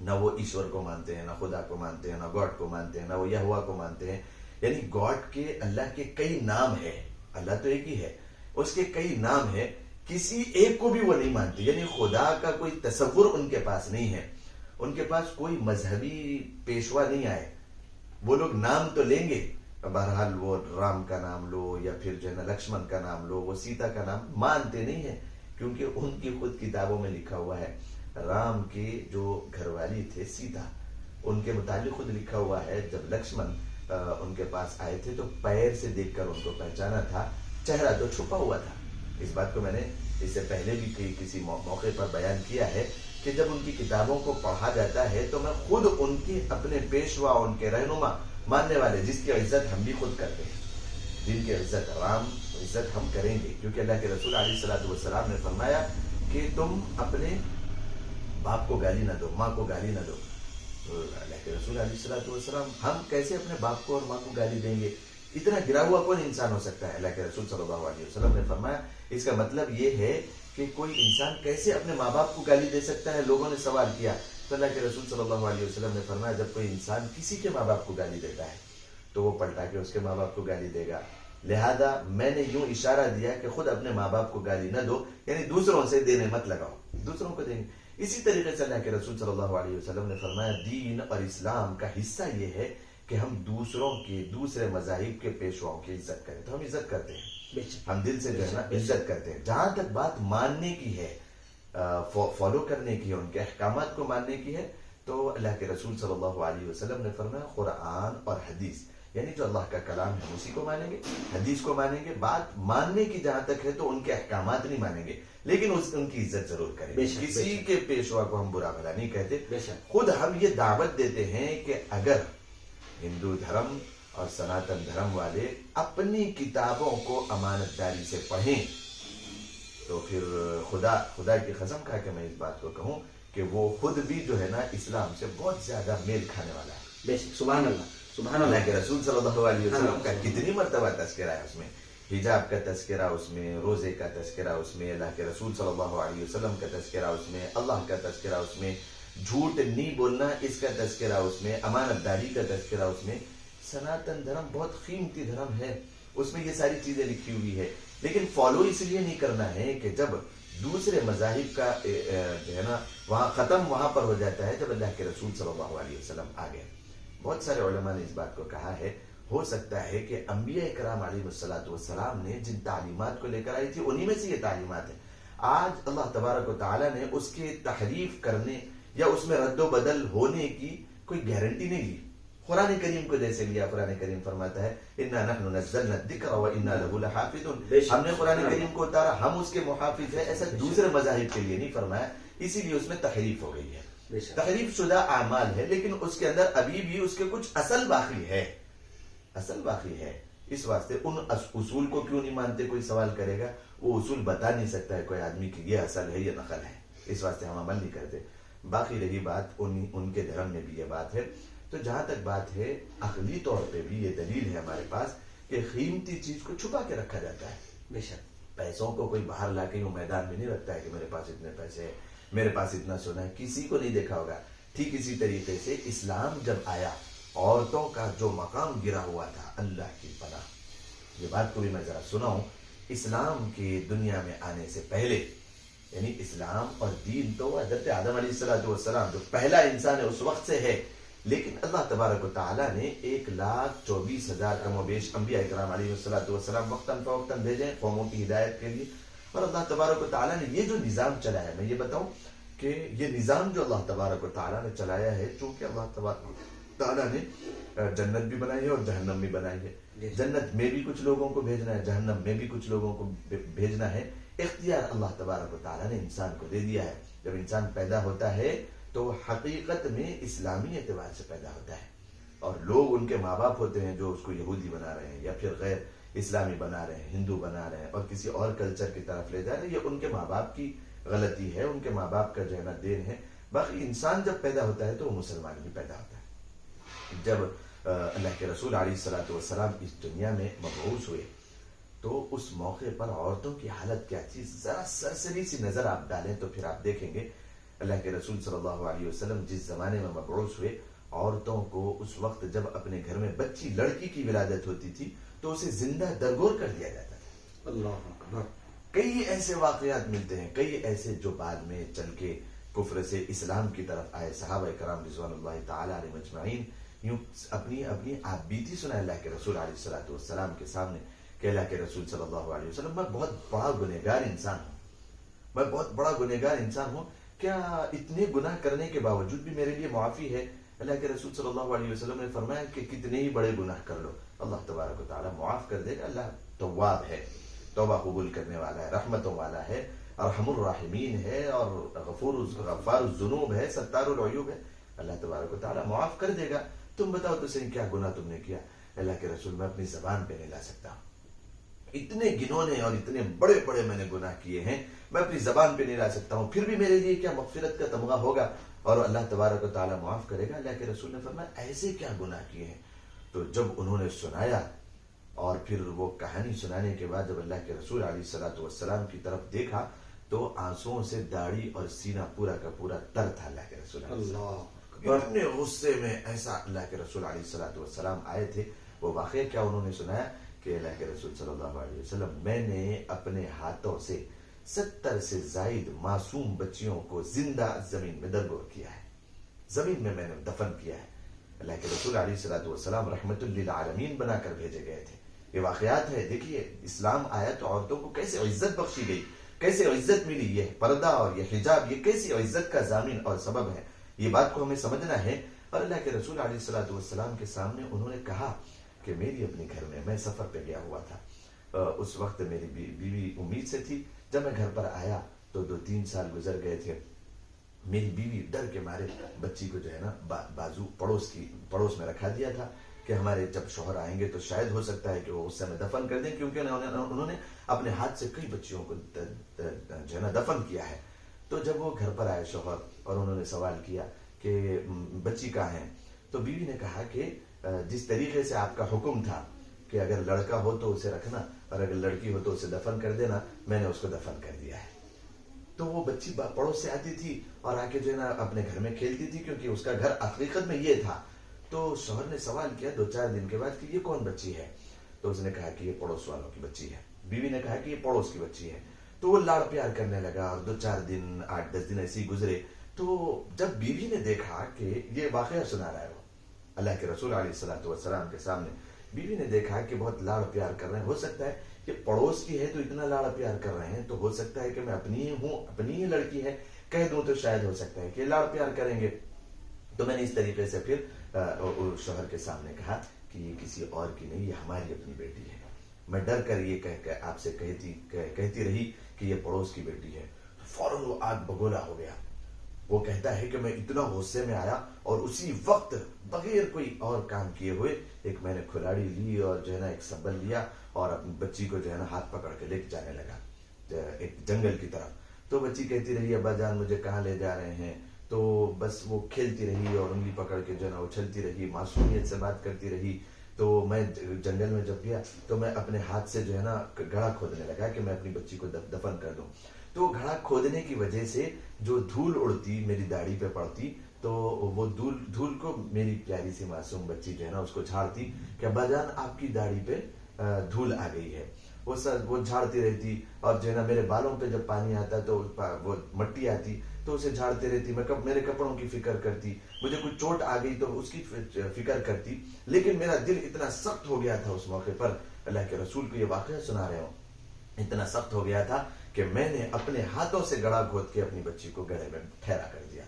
نہ وہ ایشور کو مانتے ہیں، نہ خدا کو مانتے ہیں، نہ گاڈ کو مانتے ہیں، نہ وہ یہوہ کو مانتے ہیں. یعنی گاڈ کے، اللہ کے کئی نام ہے، اللہ تو ایک ہی ہے، اس کے کئی نام ہے، کسی ایک کو بھی وہ نہیں مانتے. یعنی خدا کا کوئی تصور ان کے پاس نہیں ہے. ان کے پاس کوئی مذہبی پیشوا نہیں آئے. وہ لوگ نام تو لیں گے، بہرحال وہ رام کا نام لو یا پھر جو ہے نا لکشمن کا نام لو، وہ سیتا کا نام مانتے نہیں ہیں، کیونکہ ان کی خود کتابوں میں لکھا ہوا ہے. رام کے جو گھر والی تھے سیتا، ان کے متعلق خود لکھا ہوا ہے جب لکشمن ان کے پاس آئے تھے تو پیر سے دیکھ کر ان کو پہچانا تھا، چہرہ تو چھپا ہوا تھا. اس بات کو میں نے اس سے پہلے بھی کسی موقع پر بیان کیا ہے کہ جب ان کی کتابوں کو پڑھا جاتا ہے تو میں خود ان کی اپنے پیشوا، ان کے رہنما ماننے والے، جس کی عزت ہم بھی خود کرتے ہیں، جن کی عزت رام عزت ہم کریں گے، کیونکہ اللہ کے رسول علیہ الصلوۃ والسلام نے فرمایا کہ تم اپنے باپ کو گالی نہ دو، ماں کو گالی نہ دو. تو اللہ کے رسول علیہ الصلوۃ والسلام، ہم کیسے اپنے باپ کو اور ماں کو گالی دیں گے؟ اتنا گرا ہوا کون انسان ہو سکتا ہے؟ اللہ کے رسول صلی اللہ علیہ وسلم نے فرمایا اس کا مطلب یہ ہے کہ کوئی انسان کیسے اپنے ماں باپ کو گالی دے سکتا ہے؟ لوگوں نے سوال کیا تو اللہ کے رسول صلی اللہ علیہ وسلم نے فرمایا جب کوئی انسان کسی کے ماں باپ کو گالی دیتا ہے تو وہ پلٹا کے اس کے ماں باپ کو گالی دے گا. لہذا میں نے یوں اشارہ دیا کہ خود اپنے ماں باپ کو گالی نہ دو، یعنی دوسروں سے دینے مت لگاؤ، دوسروں کو دیں گے. اسی طریقے سے اللہ کے رسول صلی اللہ علیہ وسلم نے فرمایا دین اور اسلام کا حصہ یہ ہے کہ ہم دوسروں کے، دوسرے مذاہب کے پیشواؤں کی عزت کریں. تو ہم عزت کرتے ہیں، ہم دل سے جو ہے نا عزت کرتے ہیں. جہاں تک بات ماننے کی ہے، فالو کرنے کی ہے، ان کے احکامات کو ماننے کی ہے، تو اللہ کے رسول صلی اللہ علیہ وسلم نے فرمایا قرآن اور حدیث، یعنی جو اللہ کا کلام ہے اسی کو مانیں گے، حدیث کو مانیں گے. بات ماننے کی جہاں تک ہے تو ان کے احکامات نہیں مانیں گے، لیکن ان کی عزت ضرور کریں گے. کسی کے پیشوا کو ہم برا بھلا نہیں کہتے. خود ہم یہ دعوت دیتے ہیں کہ اگر ہندو دھرم اور سناتن دھرم والے اپنی کتابوں کو امانت داری سے پڑھیں تو پھر خدا کی قسم کھا کے میں اس بات کو کہوں کہ وہ خود بھی جو ہے نا اسلام سے بہت زیادہ میل کھانے والا ہے. سبحان اللہ، سبحان اللہ. کے رسول صلی اللہ علیہ وسلم کا کتنی مرتبہ تذکرہ ہے اس میں، حجاب کا تذکرہ اس میں، روزے کا تذکرہ اس میں، اللہ کے رسول صلی اللہ علیہ وسلم کا تذکرہ اس میں، اللہ کا تذکرہ اس میں، جھوٹ نہیں بولنا اس کا تذکرہ اس میں، امانت داری کا تذکرہ اس میں. سناتن دھرم بہت قیمتی دھرم ہے، اس میں یہ ساری چیزیں لکھی ہوئی ہے. لیکن فالو اس لیے نہیں کرنا ہے کہ جب دوسرے مذاہب کا جو ہے نا وہاں ختم وہاں پر ہو جاتا ہے جب اللہ کے رسول صلی اللہ علیہ وسلم آ گئے. بہت سارے علماء نے اس بات کو کہا ہے، ہو سکتا ہے کہ انبیاء کرام علیہ الصلوۃ والسلام نے جن تعلیمات کو لے کر آئی تھی انہی میں سے یہ تعلیمات ہیں. آج اللہ تبارک و تعالیٰ نے اس کے تحریف کرنے یا اس میں رد و بدل ہونے کی کوئی گارنٹی نہیں لی. قرآن کریم کو جیسے لیا، قرآن کریم فرماتا ہے اِنَّا نَحْنُ نَزَّلْنَا الذِّكْرَ وَإِنَّا لَهُ لَحَافِظُونَ، ہم نے قرآن کریم کو اتارا، ہم اس کے محافظ ہیں. ایسا دوسرے مذاہب کے لیے نہیں فرمایا، اسی لیے اس میں تحریف ہو گئی ہے. تحریف شدہ اعمال ہے، لیکن اس کے اندر ابھی بھی اس کے کچھ اصل باقی ہے، اصل باقی ہے. اس واسطے ان اصول کو کیوں نہیں مانتے؟ کوئی سوال کرے گا، وہ اصول بتا نہیں سکتا ہے کوئی آدمی کہ یہ اصل ہے یہ نقل ہے، اس واسطے ہم عمل نہیں کرتے. باقی رہی بات ان کے دھرم میں بھی یہ بات ہے. تو جہاں تک بات ہے عقلی طور پہ بھی یہ دلیل ہے ہمارے پاس کہ قیمتی چیز کو چھپا کے رکھا جاتا ہے. بے شک پیسوں کو کوئی باہر لا کے میدان میں نہیں رکھتا ہے کہ میرے پاس اتنے پیسے ہیں، میرے پاس اتنا سونا ہے، کسی کو نہیں دیکھا ہوگا. ٹھیک اسی طریقے سے اسلام جب آیا عورتوں کا جو مقام گرا ہوا تھا، اللہ کی پناہ، یہ بات کو بھی میں ذرا سناؤں اسلام کے دنیا میں آنے سے پہلے، یعنی اسلام اور دین تو حضرت آدم علیہ السلام جو پہلا انسان ہے اس وقت سے ہے، لیکن اللہ تبارک و تعالیٰ نے 1,24,000 کم و بیش انبیاء اکرام علیہ السلام وقتاً فوقتاً بھیجے ہیں قوموں کی ہدایت کے لیے. اور اللہ تبارک و تعالیٰ نے یہ جو نظام چلایا ہے، میں یہ بتاؤں کہ یہ نظام جو اللہ تبارک و تعالیٰ نے چلایا ہے، چونکہ اللہ تبارک و تعالیٰ نے جنت بھی بنائی ہے اور جہنم بھی بنائی ہے. جنت میں بھی کچھ لوگوں کو بھیجنا ہے، جہنم میں بھی کچھ لوگوں کو بھیجنا ہے. اختیار اللہ تبارک و تعالیٰ نے انسان کو دے دیا ہے. جب انسان پیدا ہوتا ہے تو حقیقت میں اسلامی اعتبار سے پیدا ہوتا ہے، اور لوگ ان کے ماں باپ ہوتے ہیں جو اس کو یہودی بنا رہے ہیں یا پھر غیر اسلامی بنا رہے ہیں، ہندو بنا رہے ہیں اور کسی اور کلچر کی طرف لے جا رہے ہیں. یہ ان کے ماں باپ کی غلطی ہے، ان کے ماں باپ کا جو ہے نا دین ہے. باقی انسان جب پیدا ہوتا ہے تو وہ مسلمان بھی پیدا ہوتا ہے. جب اللہ کے رسول علیہ الصلوۃ والسلام اس دنیا میں مبعوث ہوئے تو اس موقع پر عورتوں کی حالت کیا تھی، ذرا سرسری سی نظر آپ ڈالیں تو پھر آپ دیکھیں گے. اللہ کے رسول صلی اللہ علیہ وسلم جس زمانے میں مبعوث ہوئے، عورتوں کو اس وقت جب اپنے گھر میں بچی لڑکی کی ولادت ہوتی تھی تو اسے زندہ درگور کر دیا جاتا تھا. اللہ اکبر. کئی ایسے واقعات ملتے ہیں، کئی ایسے جو بعد میں چل کے کفر سے اسلام کی طرف آئے. صحابہ کرام رضوان اللہ تعالی علیہ مجمعین یوں اپنی آپ بیتی سنائے اللہ کے رسول علیہ الصلوۃ والسلام کے سامنے کہ اللہ کے رسول صلی اللہ علیہ وسلم، میں بہت بڑا گنہگار انسان ہوں، میں بہت بڑا گنہگار انسان ہوں، کیا اتنے گناہ کرنے کے باوجود بھی میرے لیے معافی ہے؟ اللہ کے رسول صلی اللہ علیہ وسلم نے فرمایا کہ کتنے ہی بڑے گناہ کر لو اللہ تبارک و تعالیٰ معاف کر دے گا. اللہ تواب ہے، توبہ قبول کرنے والا ہے، رحمتوں والا ہے، ارحم الراحمین ہے، اور غفار الذنوب ہے، ستار العیوب ہے. اللہ تبارک و تعالیٰ معاف کر دے گا. تم بتاؤ تو صحیح کیا گناہ تم نے کیا؟ اللہ کے رسول، میں اپنی زبان پہ نہیں لا سکتا ہوں، اتنے گنونے اور اتنے بڑے بڑے میں نے گناہ کیے ہیں، میں اپنی زبان پہ نہیں لا سکتا ہوں. پھر بھی میرے لیے کیا مغفرت کا تمغہ ہوگا اور اللہ تبارک و تعالیٰ معاف کرے گا؟ اللہ کے رسول نے فرمایا ایسے کیا گناہ کیے ہیں؟ تو جب انہوں نے سنایا اور پھر وہ کہانی سنانے کے بعد جب اللہ کے رسول علیہ الصلوۃ والسلام کی طرف دیکھا تو آنسوؤں سے داڑھی اور سینہ پورا کا پورا تر تھا. اللہ کے رسول اتنے غصے میں ایسا اللہ کے رسول علیہ الصلوۃ والسلام آئے تھے. وہ واقعہ کیا انہوں نے سنایا کہ اللہ کے رسول صلی اللہ علیہ وسلم، میں نے اپنے ہاتھوں سے 70 سے زائد معصوم بچیوں کو زندہ زمین میں درگور کیا ہے، زمین میں نے دفن کیا ہے. اللہ کے رسول علیہ الصلوۃ والسلام رحمت للعالمین بنا کر بھیجے گئے تھے. یہ واقعات ہے. دیکھیے اسلام آیا تو عورتوں کو کیسے عزت بخشی گئی، کیسے عزت ملی. یہ پردہ اور یہ حجاب یہ کیسی عزت کا ضامن اور سبب ہے، یہ بات کو ہمیں سمجھنا ہے. اور اللہ کے رسول علیہ الصلوۃ والسلام کے سامنے انہوں نے کہا کہ میری اپنے گھر میں سفر پہ گیا ہوا تھا، اس وقت میری بیوی امید سے تھی. جب میں گھر پر آیا تو 2-3 سال گزر گئے تھے. میری بیوی ڈر کے مارے بچی کو جو ہے نا بازو پڑوس میں رکھا دیا تھا کہ ہمارے جب شوہر آئیں گے تو شاید ہو سکتا ہے کہ وہ اس سے ہمیں دفن کر دیں، کیونکہ انہوں نے اپنے ہاتھ سے کئی بچیوں کو جو ہے نا دفن کیا ہے. تو جب وہ گھر پر آئے شوہر اور انہوں نے سوال کیا کہ بچی کہاں ہے، تو بیوی نے کہا کہ جس طریقے سے آپ کا حکم تھا کہ اگر لڑکا ہو تو اسے رکھنا اور اگر لڑکی ہو تو اسے دفن کر دینا، میں نے اس کو دفن کر دیا ہے. تو وہ بچی پڑوس سے آتی تھی اور آ کے جو ہے نا اپنے گھر میں کھیلتی تھی، کیونکہ اس کا گھر حقیقت میں یہ تھا. تو شوہر نے سوال کیا 2-4 دن کے بعد کہ یہ کون بچی ہے؟ تو اس نے کہا کہ یہ پڑوس والوں کی بچی ہے. بیوی نے کہا کہ یہ پڑوس کی بچی ہے. تو وہ لاڑ پیار کرنے لگا اور 2-4 دن 8-10 دن ایسے ہی گزرے. تو جب بیوی نے دیکھا کہ یہ واقعہ سنا رہا ہے وہ اللہ کے رسول علیہ الصلوۃ والسلام کے سامنے، بیوی نے دیکھا کہ بہت لاڑ پیار کر رہے ہیں، ہو سکتا ہے کہ پڑوس کی ہے تو اتنا لاڑ پیار کر رہے ہیں تو ہو سکتا ہے کہ میں اپنی ہی ہوں، اپنی ہی لڑکی ہے، کہہ دوں تو شاید ہو سکتا ہے کہ لاڑ پیار کریں گے. تو میں نے اس طریقے سے پھر شوہر کے سامنے کہا کہ یہ کسی اور کی نہیں، یہ ہماری اپنی بیٹی ہے. میں ڈر کر یہ کہہ آپ سے کہتی رہی کہ یہ پڑوس کی بیٹی ہے. فوراً وہ آگ بگولا ہو گیا. وہ کہتا ہے کہ میں اتنا غصے میں آیا اور اسی وقت بغیر کوئی اور کام کیے ہوئے ایک میں نے کھلاڑی لی اور جو ہے نا ایک سبل لیا اور اپنی بچی کو جو ہے نا ہاتھ پکڑ کے لے جانے لگا ایک جنگل کی طرف. تو بچی کہتی رہی ابا جان مجھے کہاں لے جا رہے ہیں؟ تو بس وہ کھیلتی رہی اور انگلی پکڑ کے جو ہے نا اچھلتی رہی، معصومیت سے بات کرتی رہی. تو میں جنگل میں جب گیا تو میں اپنے ہاتھ سے جو ہے نا گڑھا کھودنے لگا کہ میں اپنی بچی کو دفن کر دوں. تو گھڑا کھودنے کی وجہ سے جو دھول اڑتی میری داڑھی پہ پڑتی تو وہ دھول کو میری پیاری سی معصوم بچی جو ہے نا اس کو جھاڑتی کہ ابا جان آپ کی داڑھی پہ دھول آ گئی ہے. وہ جھاڑتی رہتی، اور جو ہے نا میرے بالوں پہ جب پانی آتا تو وہ مٹی آتی تو اسے جھاڑتی رہتی، میرے کپڑوں کی فکر کرتی، مجھے کوئی چوٹ آ گئی تو اس کی فکر کرتی. لیکن میرا دل اتنا سخت ہو گیا تھا اس موقع پر، اللہ کے رسول کو یہ واقعہ سنا رہے ہوں، اتنا سخت ہو گیا تھا کہ میں نے اپنے ہاتھوں سے گڑھا کھود کے اپنی بچی کو گڑھے میں ٹھہرا کر دیا.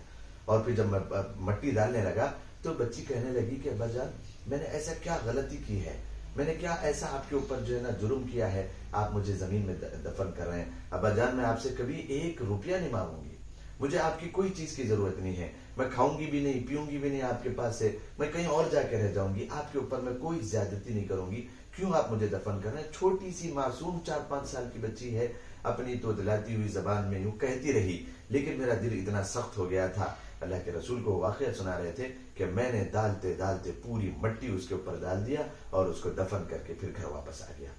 اور پھر جب میں مٹی ڈالنے لگا تو بچی کہنے لگی کہ ابا جان میں نے ایسا کیا غلطی کی ہے، میں نے کیا ایسا آپ کے اوپر جو ہے نا جرم کیا ہے، آپ مجھے زمین میں دفن کر رہے ہیں. ابا جان میں آپ سے کبھی 1 روپیہ نہیں مانگوں گی، مجھے آپ کی کوئی چیز کی ضرورت نہیں ہے، میں کھاؤں گی بھی نہیں، پیوں گی بھی نہیں آپ کے پاس سے، میں کہیں اور جا کے رہ جاؤں گی، آپ کے اوپر میں کوئی زیادتی نہیں کروں گی. کیوں آپ مجھے دفن کر رہے ہیں؟ چھوٹی سی معصوم 4-5 سال کی بچی ہے، اپنی تو دلاتی ہوئی زبان میں یوں کہتی رہی، لیکن میرا دل اتنا سخت ہو گیا تھا. اللہ کے رسول کو واقعہ سنا رہے تھے کہ میں نے ڈالتے ڈالتے پوری مٹی اس کے اوپر ڈال دیا اور اس کو دفن کر کے پھر گھر واپس آ گیا.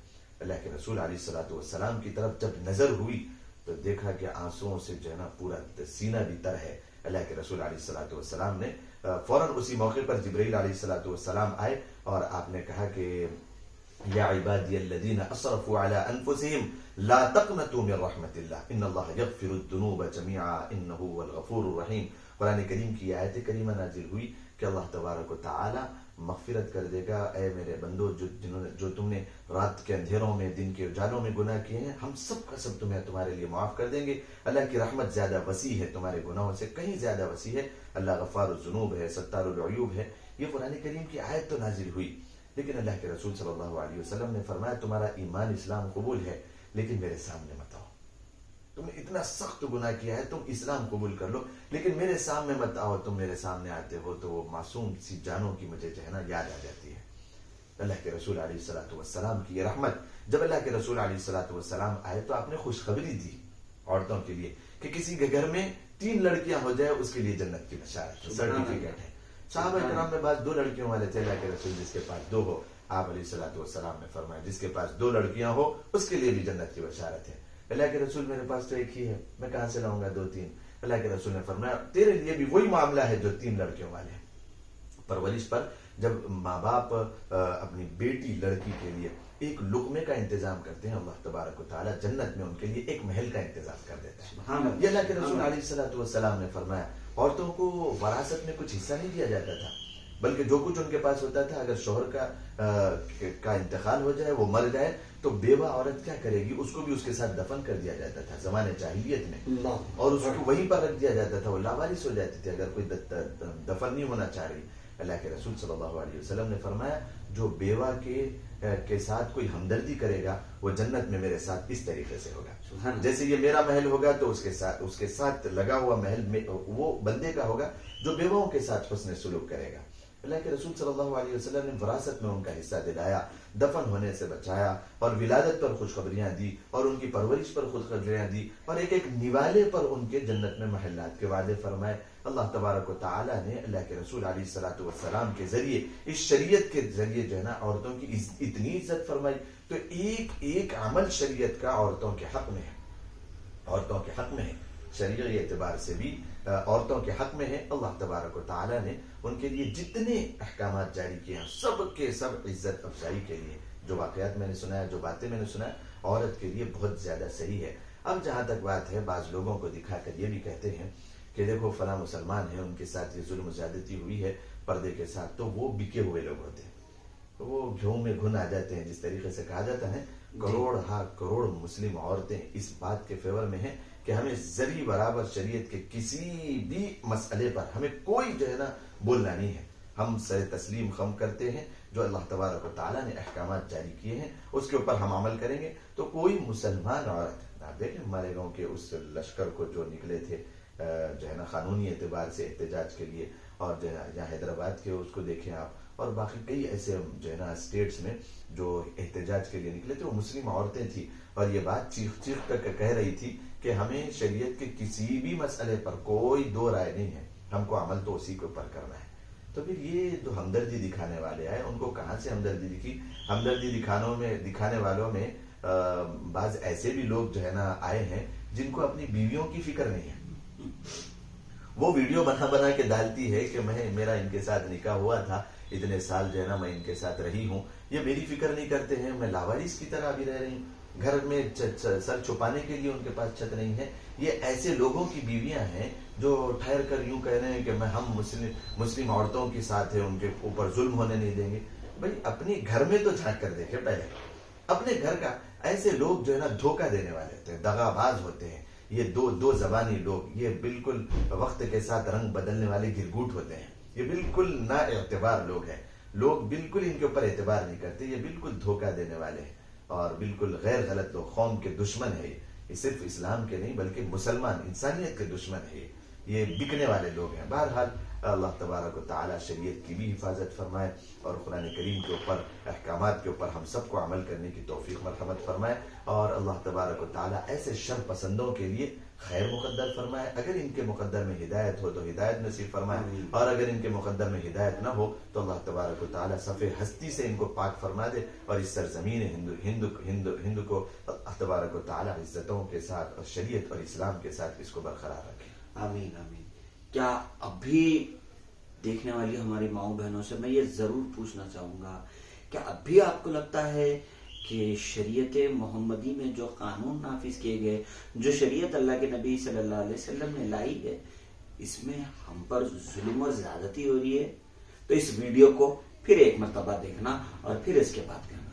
اللہ کے رسول علیہ الصلوۃ والسلام کی طرف جب نظر ہوئی تو دیکھا کہ آنسوؤں سے جو ہے نا پورا سینہ بھی تر ہے. اللہ کے رسول علیہ الصلوۃ والسلام نے فوراً اسی موقع پر جبرائیل علیہ الصلوۃ والسلام آئے اور آپ نے کہا کہ یا عبادی الذین اسرفوا علی انفسہم لا تقنطوا من رحمت اللہ ان اللہ یغفر الذنوب جميعا انہ هو الغفور الرحیم. قرآن کریم کی آیت کریمہ نازل ہوئی کہ اللہ تبارک و تعالی مغفرت کر دے گا. اے میرے بندو جو تم نے رات کے اندھیروں میں دن کے اجالوں میں گناہ کیے ہیں، ہم سب کا سب تمہارے لیے معاف کر دیں گے. اللہ کی رحمت زیادہ وسیع ہے، تمہارے گناہوں سے کہیں زیادہ وسیع ہے. اللہ غفار الذنوب ہے، ستار العیوب ہے. یہ قرآن کریم کی آیت تو نازل ہوئی، لیکن اللہ کے رسول صلی اللہ علیہ وسلم نے فرمایا تمہارا ایمان اسلام قبول ہے لیکن میرے سامنے مت آؤ. تم نے اتنا سخت گناہ کیا ہے، تم اسلام قبول کر لو لیکن میرے سامنے مت آؤ. تم میرے سامنے آتے ہو تو وہ معصوم سی جانوں کی مجھے جو ہے نا یاد آ جاتی ہے. اللہ کے رسول علیہ الصلوۃ والسلام کی یہ رحمت. جب اللہ کے رسول علیہ الصلوۃ والسلام آئے تو آپ نے خوشخبری دی عورتوں کے لیے کہ کسی کے گھر میں 3 لڑکیاں ہو جائے اس کے لیے جنت کی بشارت سرٹیفکیٹ ہے. صحابہ کرام میں بعض 2 لڑکیوں والے تھے. اللہ کے رسول جس کے پاس 2 ہو، آپ علیہ الصلوۃ والسلام نے فرمایا جس کے پاس 2 لڑکیاں ہو اس کے لیے بھی جنت کی بشارت ہے. اللہ کے رسول میرے پاس تو 1 ہی ہے، میں کہاں سے لاؤں گا 2-3؟ اللہ کے رسول نے فرمایا تیرے لیے بھی وہی معاملہ ہے جو 3 لڑکیوں والے ہیں. پرورش پر جب ماں باپ اپنی بیٹی لڑکی کے لیے ایک لقمے کا انتظام کرتے ہیں، اللہ تبارک و تعالیٰ جنت میں ان کے لیے ایک محل کا انتظام کر دیتا ہے. یہ اللہ کے رسول علیہ الصلوۃ والسلام نے فرمایا. عورتوں کو وراثت میں کچھ حصہ نہیں دیا جاتا تھا، بلکہ جو کچھ ان کے پاس ہوتا تھا اگر شوہر کا انتقال ہو جائے، وہ مر جائے تو بیوہ عورت کیا کرے گی؟ اس کو بھی اس کے ساتھ دفن کر دیا جاتا تھا زمانے جاہلیت میں، اور اس کو وہیں پر رکھ دیا جاتا تھا. وہ لاوارث ہو جاتی تھی اگر کوئی دفن نہیں ہونا چاہ رہی. اللہ کے رسول صلی اللہ علیہ وسلم نے فرمایا جو بیوہ کے ساتھ کوئی ہمدردی کرے گا وہ جنت میں میرے ساتھ اس طریقے سے ہوگا جیسے یہ میرا محل ہوگا تو اس کے ساتھ لگا ہوا محل میں وہ بندے کا ہوگا جو بیوہوں کے ساتھ حسن سلوک کرے گا. اللہ کے رسول صلی اللہ علیہ وسلم نے وراثت میں ان کا حصہ دلایا، دفن ہونے سے بچایا، اور ولادت پر خوشخبریاں دی، اور ان کی پرورش پر خوشخبریاں دی، اور ایک ایک نوالے پر ان کے جنت میں محلات کے وعدے فرمائے. اللہ تبارک و تعالیٰ نے اللہ کے رسول علیہ الصلوۃ والسلام کے ذریعے اس شریعت کے ذریعے جو ہے نا عورتوں کی اتنی عزت فرمائی. تو ایک ایک عمل شریعت کا عورتوں کے حق میں ہے، عورتوں کے حق میں ہے، شرعی اعتبار سے بھی عورتوں کے حق میں ہے. اللہ تبارک و تعالیٰ نے ان کے لیے جتنے احکامات جاری کیے ہیں سب کے سب عزت افزائی کے لیے. جو واقعات میں نے سنایا، جو باتیں میں نے سنایا، عورت کے لیے بہت زیادہ صحیح ہے. اب جہاں تک بات ہے، بعض لوگوں کو دکھا کر یہ بھی کہتے ہیں کہ دیکھو فلاں مسلمان ہیں، ان کے ساتھ یہ ظلم و زیادتی ہوئی ہے پردے کے ساتھ، تو وہ بکے ہوئے لوگ ہوتے ہیں، وہ گھیوں میں گھن آ جاتے ہیں. جس طریقے سے کہا جاتا ہے کروڑ مسلم عورتیں اس بات کے فیور میں ہیں کہ ہمیں ذری برابر شریعت کے کسی بھی مسئلے پر ہمیں کوئی جو ہے نا بولنا نہیں ہے. ہم سر تسلیم خم کرتے ہیں، جو اللہ تبارک و تعالیٰ نے احکامات جاری کیے ہیں اس کے اوپر ہم عمل کریں گے. تو کوئی مسلمان عورت، آپ دیکھیں ہمارے گاؤں کے اس لشکر کو جو نکلے تھے جو ہے نا قانونی اعتبار سے احتجاج کے لیے، اور جو ہے یہاں حیدرآباد کے اس کو دیکھیں آپ، اور باقی کئی ایسے جو ہے نا اسٹیٹس میں جو احتجاج کے لیے نکلے تھے وہ مسلم عورتیں تھیں، اور یہ بات چیخ چیخ کر کہہ رہی تھی کہ ہمیں شریعت کے کسی بھی مسئلے پر کوئی 2 رائے نہیں ہے، ہم کو عمل تو اسی کے اوپر کرنا ہے. تو پھر یہ جو ہمدردی دکھانے والے آئے ان کو کہاں سے ہمدردی دکھی؟ ہمدردی دکھانے والوں میں بعض ایسے بھی لوگ جو ہے نا آئے ہیں جن کو اپنی بیویوں کی فکر نہیں ہے. وہ ویڈیو بنا کے ڈالتی ہے کہ میرا ان کے ساتھ نکاح ہوا تھا، اتنے سال جو ہے نا میں ان کے ساتھ رہی ہوں، یہ میری فکر نہیں کرتے ہیں، میں لاوارث کی طرح بھی رہ رہی ہوں. گھر میں سر چھپانے کے لیے ان کے پاس چھت نہیں ہے. یہ ایسے لوگوں کی بیویاں ہیں جو ٹھہر کر یوں کہہ رہے ہیں کہ ہم مسلم عورتوں کے ساتھ ہیں, ان کے اوپر ظلم ہونے نہیں دیں گے. بھائی اپنی گھر میں تو جھانک کر دیکھے پہلے, اپنے گھر کا. ایسے لوگ جو ہے نا دھوکہ دینے والے ہوتے ہیں, دغا باز ہوتے ہیں. یہ دو زبانی لوگ, یہ بالکل وقت کے ساتھ رنگ بدلنے والے گرگوٹ ہوتے ہیں. یہ بالکل نا اعتبار لوگ ہیں. لوگ بالکل ان کے اوپر اعتبار نہیں کرتے. یہ بالکل دھوکہ دینے والے ہیں اور بالکل غیر غلط لوگ, قوم کے دشمن ہے. یہ صرف اسلام کے نہیں بلکہ مسلمان انسانیت کے دشمن ہے. یہ بکنے والے لوگ ہیں. بہرحال اللہ تبارک و تعالی شریعت کی بھی حفاظت فرمائے اور قرآن کریم کے اوپر احکامات کے اوپر ہم سب کو عمل کرنے کی توفیق مرحمت فرمائے, اور اللہ تبارک و تعالی ایسے شر پسندوں کے لیے خیر مقدر فرمائے. اگر ان کے مقدر میں ہدایت ہو تو ہدایت نصیب فرمائے, اور اگر ان کے مقدر میں ہدایت نہ ہو تو اللہ تبارک و تعالی صفِ ہستی سے ان کو پاک فرما دے, اور اس سرزمین ہند کو اللہ تبارک و تعالی عزتوں کے ساتھ اور شریعت اور اسلام کے ساتھ اس کو برقرار رکھے. آمین آمین. کیا اب بھی دیکھنے والی ہماری ماؤں بہنوں سے میں یہ ضرور پوچھنا چاہوں گا, کیا اب بھی آپ کو لگتا ہے کہ شریعت محمدی میں جو قانون نافذ کیے گئے, جو شریعت اللہ کے نبی صلی اللہ علیہ وسلم نے لائی ہے, اس میں ہم پر ظلم اور زیادتی ہو رہی ہے؟ تو اس ویڈیو کو پھر ایک مرتبہ دیکھنا اور پھر اس کے بعد کہنا.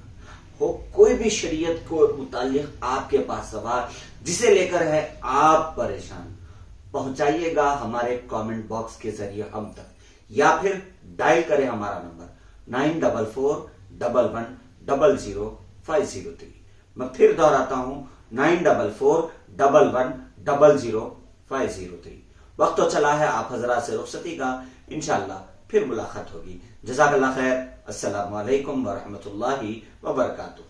ہو کوئی بھی شریعت کو متعلق آپ کے پاس سوال جسے لے کر ہے آپ پریشان, پہنچائیے گا ہمارے کامنٹ باکس کے ذریعے ہم تک, یا پھر ڈائل کریں ہمارا نمبر 9441100503. میں پھر دہراتا ہوں 9441100503. وقت تو چلا ہے آپ حضرات سے رخصتی کا, انشاءاللہ پھر ملاقات ہوگی. جزاک اللہ خیر. السلام علیکم ورحمۃ اللہ وبرکاتہ.